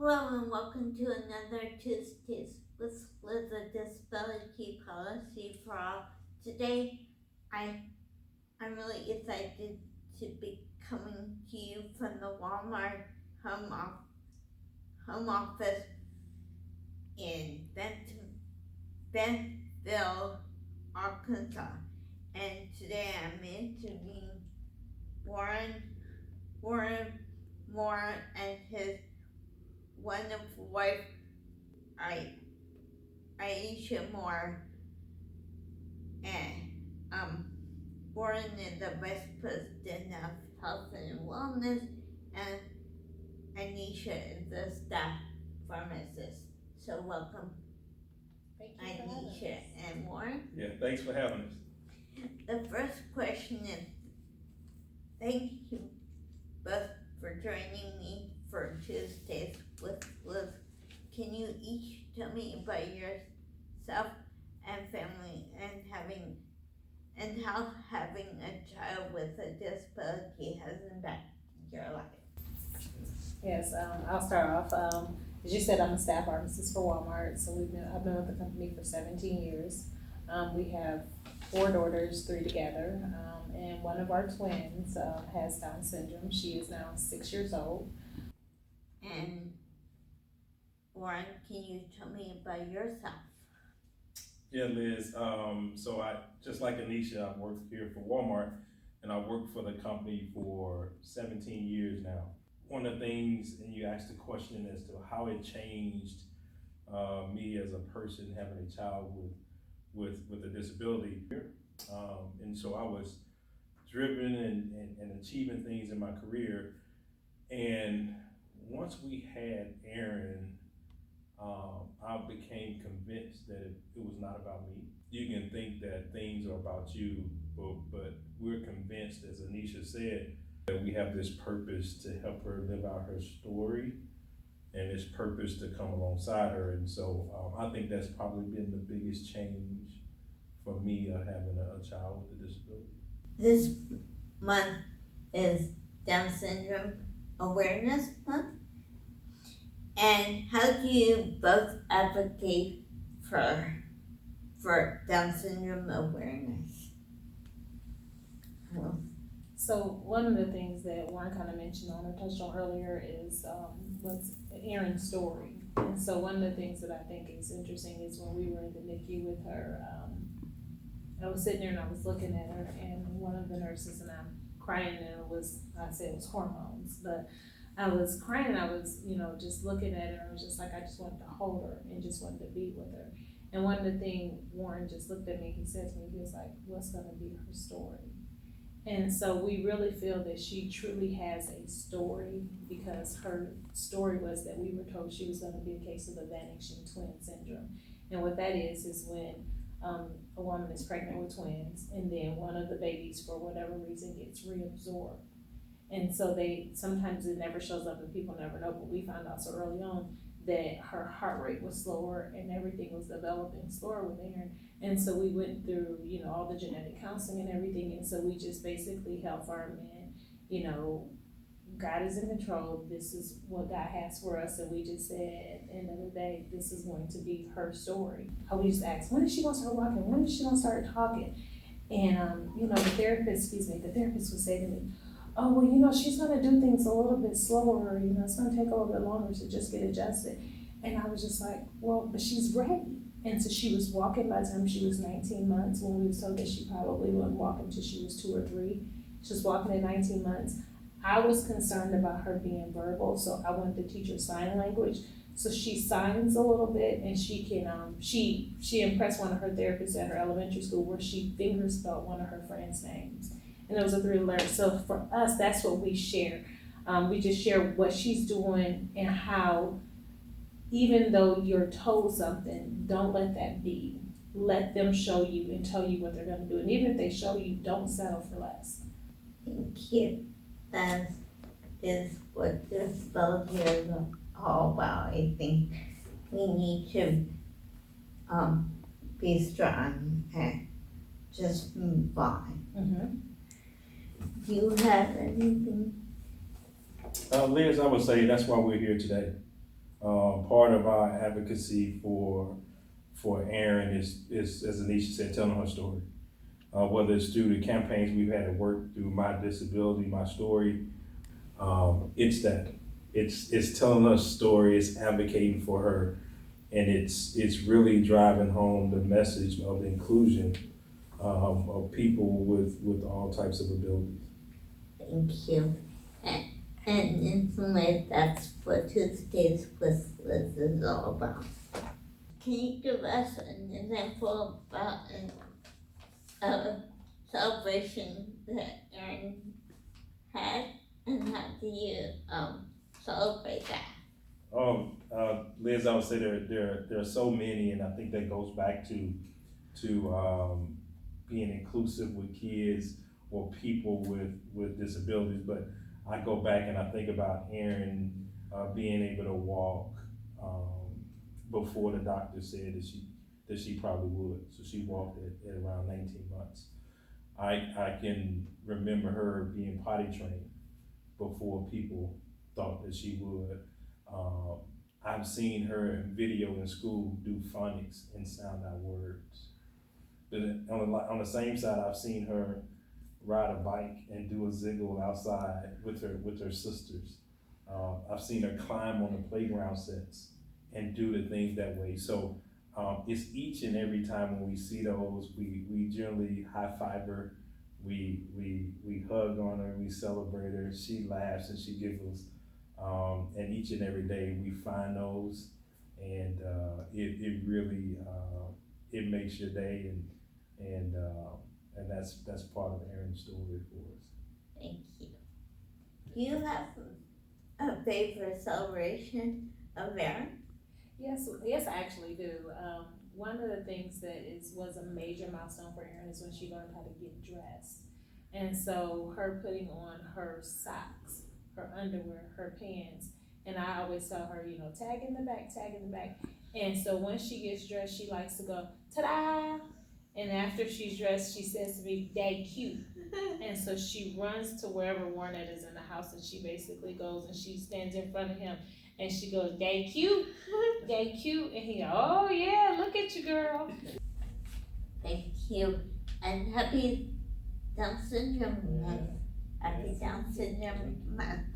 Hello and welcome to another Tuesdays with a Disability Policy for All. Today, I'm really excited to be coming to you from the Walmart home office in Bentonville, Arkansas. And today I'm interviewing Warren Moore and his wonderful wife, Aneasha Moore, and Warren is the Vice President of Health and Wellness, and Aneasha is the staff pharmacist. So welcome, Thank you for having Aneasha us. and Warren. Yeah, thanks for having us. The first question is, thank you both for joining me for Tuesdays with Liz. Can you each tell me about yourself and family and how having a child with a disability has impacted your life? Yes, I'll start off. As you said, I'm a staff pharmacist for Walmart, so I've been with the company for 17 years. We have 4 daughters, 3 together, and one of our twins has Down syndrome. She is now 6 years old. And Warren, can you tell me about yourself? Yeah, Liz. So I, just like Aneasha, I've worked here for Walmart, and I've worked for the company for 17 years now. One of the things, and you asked the question as to how it changed me as a person having a child with a disability. And so I was driven and achieving things in my career. And once we had Aaron, I became convinced that it was not about me. You can think that things are about you, but we're convinced, as Aneasha said, that we have this purpose to help her live out her story and this purpose to come alongside her. And so I think that's probably been the biggest change for me having a child with a disability. This month is Down Syndrome Awareness Month. And how do you both advocate for Down syndrome awareness? So one of the things that Warren kind of mentioned on or touched on earlier is was Aaron's story. And so one of the things that I think is interesting is when we were in the NICU with her, I was sitting there and I was looking at her, and one of the nurses, and I'm crying, and I said it was hormones, but I was crying and I was, just looking at her. I was just like, I just wanted to hold her and just wanted to be with her. And one of the things, Warren just looked at me, he said to me, he was like, what's gonna be her story? And so we really feel that she truly has a story, because her story was that we were told she was gonna be a case of the vanishing twin syndrome. And what that is when a woman is pregnant with twins, and then one of the babies, for whatever reason, gets reabsorbed. And so sometimes it never shows up and people never know, but we found out so early on that her heart rate was slower and everything was developing slower with Aaron. And so we went through, all the genetic counseling and everything. And so we just basically held firm and, God is in control. This is what God has for us. And we just said, at the end of the day, this is going to be her story. We just asked, when is she going to start walking? When is she going to start talking? And, the therapist would say to me, oh, well, she's going to do things a little bit slower. It's going to take a little bit longer to just get adjusted. And I was just like, well, but she's ready. And so she was walking by the time she was 19 months, when we were told that she probably wouldn't walk until she was 2 or 3. She was walking at 19 months. I was concerned about her being verbal, so I wanted to teach her sign language. So she signs a little bit, and she can, she impressed one of her therapists at her elementary school where she finger spelled one of her friends' names. And it was a 3-letter. So for us, that's what we share. We just share what she's doing and how, even though you're told something, don't let that be. Let them show you and tell you what they're going to do. And even if they show you, don't settle for less. Thank you. That is what disability is all about. I think we need to be strong and just move on. Mm-hmm. Do you have anything? Liz, I would say that's why we're here today. Part of our advocacy for Erin is, as Aneasha said, telling her story. Whether it's through the campaigns we've had at work, through My Disability, My Story, it's that. It's telling her story, it's advocating for her, and it's really driving home the message of inclusion of people with all types of abilities. Thank you. And in some ways, that's what Tuesdays with Liz is all about. Can you give us an example about a celebration that Erin had, and how do you celebrate that? Liz, I would say there are so many, and I think that goes back to being inclusive with kids or people with disabilities. But I go back and I think about Erin being able to walk before the doctor said that she probably would. So she walked at around 19 months. I can remember her being potty trained before people thought that she would. I've seen her in video in school do phonics and sound out words. But on the same side, I've seen her ride a bike and do a ziggle outside with her sisters. I've seen her climb on the playground sets and do the things that way. So it's each and every time when we see those, we generally high five her, we hug on her, we celebrate her, she laughs and she giggles. And each and every day we find those, and it really it makes your day, and that's part of Erin's story for us. Thank you. Do you have a favorite celebration of Erin? Yes, I actually do. One of the things that was a major milestone for Erin is when she learned how to get dressed. And so her putting on her socks, her underwear, her pants, and I always tell her, tag in the back. And so when she gets dressed, she likes to go, ta-da! And after she's dressed, she says to me, "Dad, cute." And so she runs to wherever Warnett is in the house, and she basically goes and she stands in front of him, and she goes, "Dad, cute, Dad, cute." And he, "Oh yeah, look at you, girl." Thank you. And happy Down syndrome month. Happy Down syndrome month.